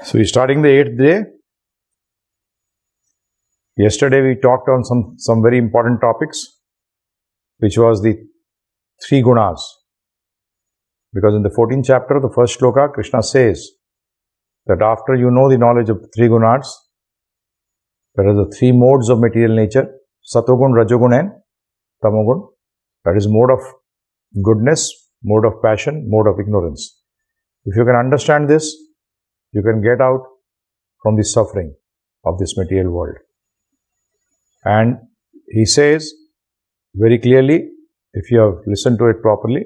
So we're starting the 8th day. Yesterday we talked on some very important topics, which was the three gunas. Because in the 14th chapter, the first shloka, Krishna says that after you know the knowledge of three gunas, there are the three modes of material nature, Satogun, Rajogun and Tamogun. That is mode of goodness, mode of passion, mode of ignorance. If you can understand this, you can get out from the suffering of this material world. And he says very clearly, if you have listened to it properly,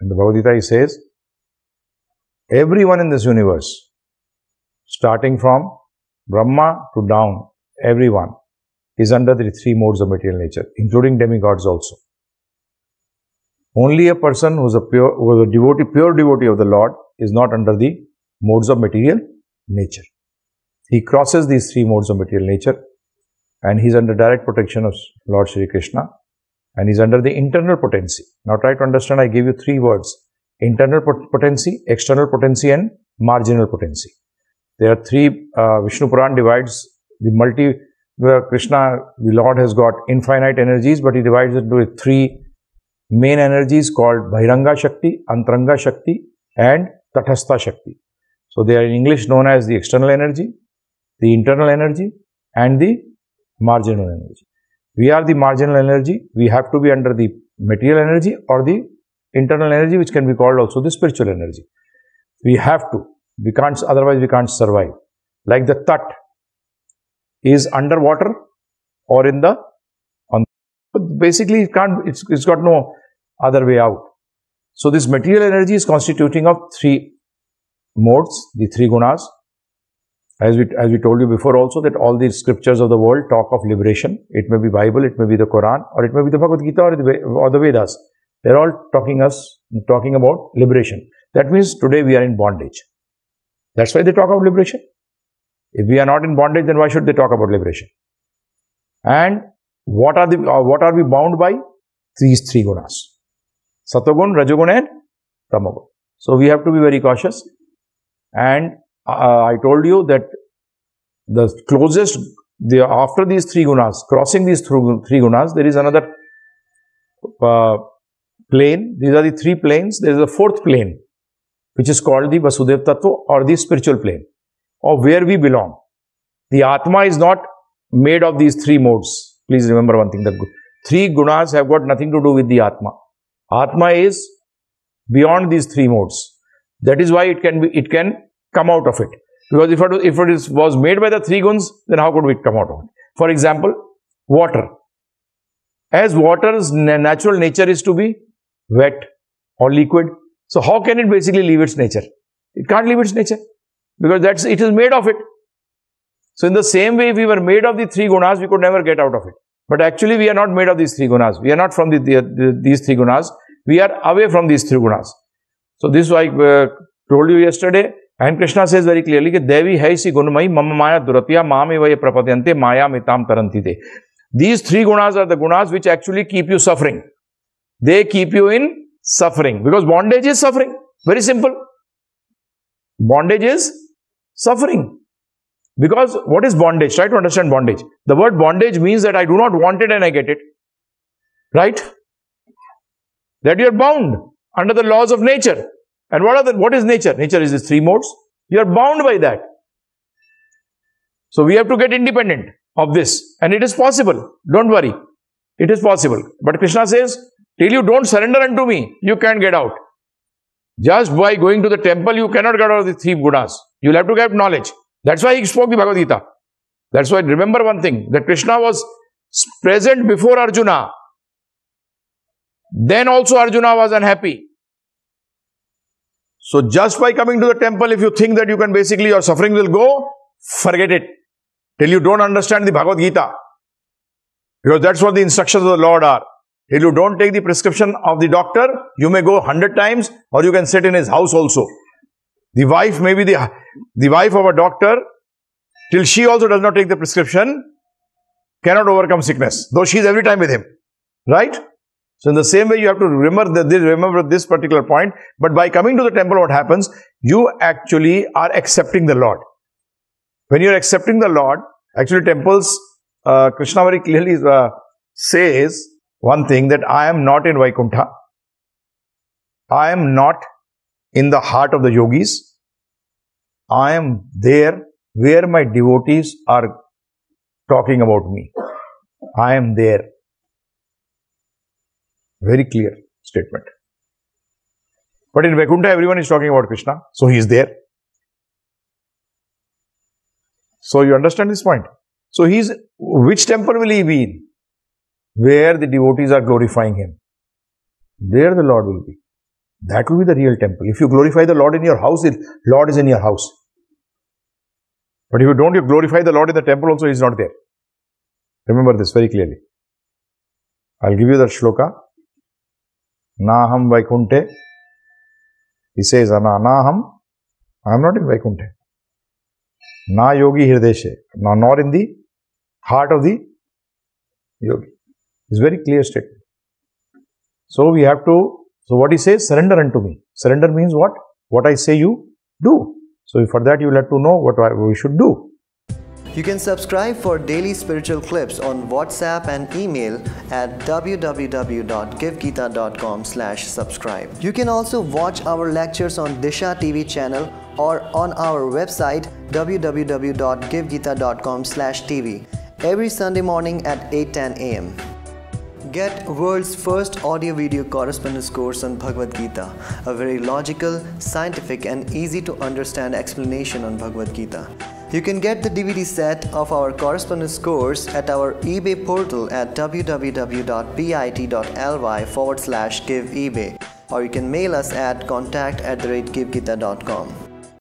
in the Bhagavad Gita he says, everyone in this universe, starting from Brahma to down, everyone is under the three modes of material nature, including demigods also. Only a person who is a pure devotee of the Lord is not under the modes of material nature. He crosses these three modes of material nature and he is under direct protection of Lord Shri Krishna, and he is under the internal potency. Now try to understand, I gave you three words: internal potency, external potency and marginal potency. There are three, Vishnu Puran divides the where Krishna, the Lord, has got infinite energies, but he divides it into three main energies called Bhiranga Shakti, Antaranga Shakti and Tathastha Shakti. So they are in English known as the external energy, the internal energy and the marginal energy. We are the marginal energy. We have to be under the material energy or the internal energy, which can be called also the spiritual energy. We have to. We can't, otherwise we can't survive. Like the tat is underwater or in the, basically it can't, it's got no other way out. So this material energy is constituting of three modes, the three gunas. As we told you before also, that all the scriptures of the world talk of liberation. It may be Bible, it may be the Quran, or it may be the Bhagavad Gita or the Vedas. They're all talking about liberation. That means today we are in bondage. That's why they talk about liberation. If we are not in bondage, then why should they talk about liberation? And what are we bound by? These three gunas: Satogun, Rajogun and Tamogun. So we have to be very cautious. And I told you that the closest, after these three gunas, crossing these three gunas, there is another plane. These are the three planes. There is a fourth plane, which is called the Vasudev Tattva, or the spiritual plane, of where we belong. The Atma is not made of these three modes. Please remember one thing, the three gunas have got nothing to do with the Atma. Atma is beyond these three modes. That is why it can come out of it. Because if it was made by the three guns, then how could it come out of it? For example, water. As water's natural nature is to be wet or liquid, so how can it basically leave its nature? It can't leave its nature, because it is made of it. So in the same way, if we were made of the three gunas, we could never get out of it. But actually, we are not made of these three gunas. We are not from these three gunas. We are away from these three gunas. So this is why I told you yesterday. And Krishna says very clearly that Devi hai si gunamai mama maya duratya mame vaya prapadyante maya mitam tarantite. These three gunas are the gunas which actually keep you suffering. They keep you in suffering, because bondage is suffering. Very simple. Bondage is suffering. Because what is bondage? Try to understand bondage. The word bondage means that I do not want it and I get it. Right? That you are bound under the laws of nature. And what is nature? Nature is these three modes. You are bound by that. So we have to get independent of this. And it is possible. Don't worry. It is possible. But Krishna says, till you don't surrender unto me, you can't get out. Just by going to the temple, you cannot get out of the three gunas. You will have to get knowledge. That's why he spoke the Bhagavad Gita. That's why, remember one thing, that Krishna was present before Arjuna. Then also Arjuna was unhappy. So just by coming to the temple, if you think that you can basically, your suffering will go, forget it. Till you don't understand the Bhagavad Gita. Because that's what the instructions of the Lord are. Till you don't take the prescription of the doctor, you may go 100 times, or you can sit in his house also. The wife may be the wife of a doctor, till she also does not take the prescription, cannot overcome sickness, though she is every time with him. Right? So in the same way, you have to remember this particular point. But by coming to the temple, what happens? You actually are accepting the Lord. When you are accepting the Lord, actually temples, Krishna very clearly says one thing, that I am not in Vaikuntha. I am not in the heart of the yogis. I am there where my devotees are talking about me. I am there. Very clear statement. But in Vaikuntha, everyone is talking about Krishna, so he is there. So you understand this point? So which temple will he be in? Where the devotees are glorifying him. There the Lord will be. That will be the real temple. If you glorify the Lord in your house, the Lord is in your house. But if you don't glorify the Lord in the temple also, he is not there. Remember this very clearly. I'll give you the shloka. Naham Vaikunte. He says, Naham. I am not in Vaikunte. Na yogi hirdeshe. Nor in the heart of the yogi. It's very clear statement. So we have to, so what he says, surrender unto me. Surrender means what? What I say you do. So for that you will have to know what we should do. You can subscribe for daily spiritual clips on WhatsApp and email at www.givegita.com/subscribe. You can also watch our lectures on Disha TV channel or on our website www.givegita.com/tv every Sunday morning at 8:10 a.m. Get world's first audio-video correspondence course on Bhagavad Gita, a very logical, scientific and easy to understand explanation on Bhagavad Gita. You can get the DVD set of our correspondence course at our eBay portal at www.bit.ly/giveebay, or you can mail us at contact@givegita.com.